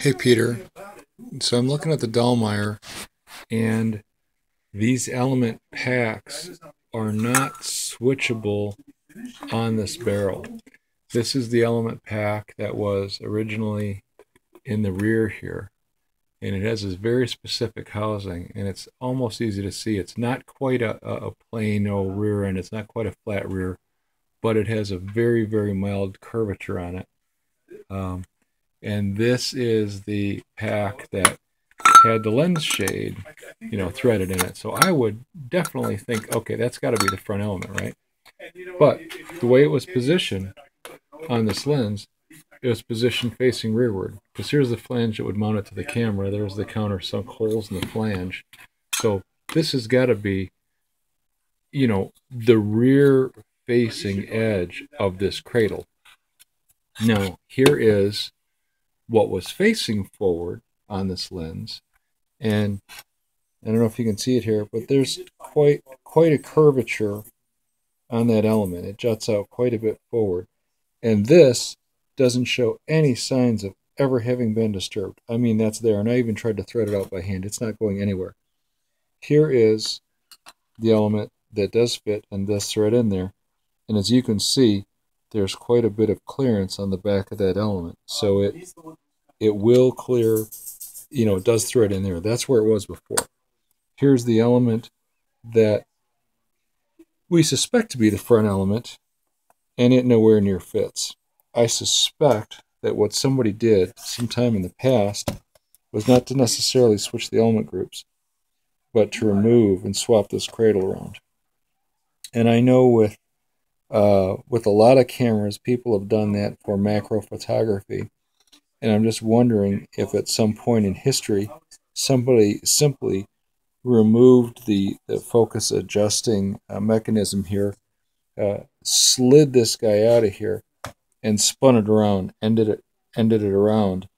Hey Peter, so I'm looking at the Dallmeyer, and these element packs are not switchable on this barrel. This is the element pack that was originally in the rear here, and it has this very specific housing, and it's almost easy to see. It's not quite a plain old rear end, it's not quite a flat rear, but it has a very, very mild curvature on it. And this is the pack that had the lens shade, threaded in it. So I would definitely think, okay, that's got to be the front element, right? But the way it was positioned on this lens, it was positioned facing rearward. Because here's the flange that would mount it to the camera. There's the countersunk holes in the flange. So this has got to be, the rear facing edge of this cradle. Now, here is what was facing forward on this lens, and I don't know if you can see it here, but there's quite a curvature on that element. It juts out quite a bit forward, and this doesn't show any signs of ever having been disturbed. I mean, that's there, and I even tried to thread it out by hand. It's not going anywhere. Here is the element that does fit and does thread in there, and as you can see, there's quite a bit of clearance on the back of that element, so it will clear, it does thread in there. That's where it was before. Here's the element that we suspect to be the front element, and it nowhere near fits. I suspect that what somebody did sometime in the past was not to necessarily switch the element groups, but to remove and swap this cradle around. And I know with a lot of cameras, people have done that for macro photography. And I'm just wondering if at some point in history, somebody simply removed the focus adjusting mechanism here, slid this guy out of here, and spun it around, ended it around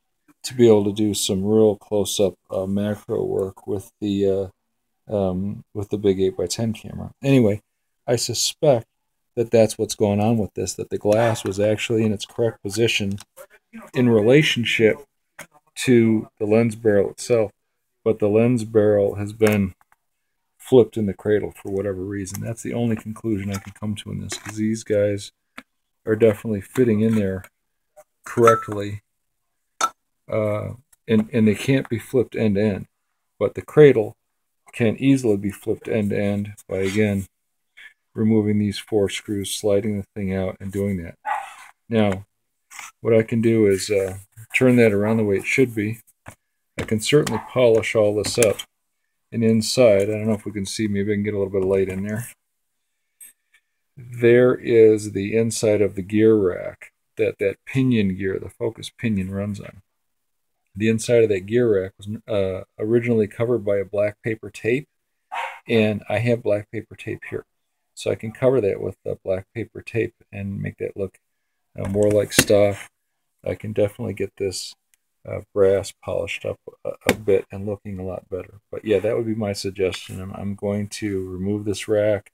to be able to do some real close-up macro work with the big 8x10 camera. Anyway, I suspect that that's what's going on with this, that the glass was actually in its correct position in relationship to the lens barrel itself, but the lens barrel has been flipped in the cradle for whatever reason. That's the only conclusion I can come to in this, because these guys are definitely fitting in there correctly, and they can't be flipped end to end, but the cradle can easily be flipped end to end by, again, removing these 4 screws, sliding the thing out, and doing that. Now, what I can do is turn that around the way it should be. I can certainly polish all this up. And inside, I don't know if we can see, maybe I can get a little bit of light in there. There is the inside of the gear rack that pinion gear, the focus pinion, runs on. The inside of that gear rack was originally covered by a black paper tape, and I have black paper tape here. So I can cover that with black paper tape and make that look more like stock. I can definitely get this brass polished up a bit and looking a lot better. But yeah, that would be my suggestion. I'm going to remove this rack,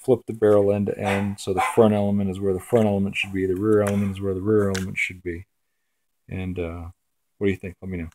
flip the barrel end to end, so the front element is where the front element should be, the rear element is where the rear element should be. And what do you think? Let me know.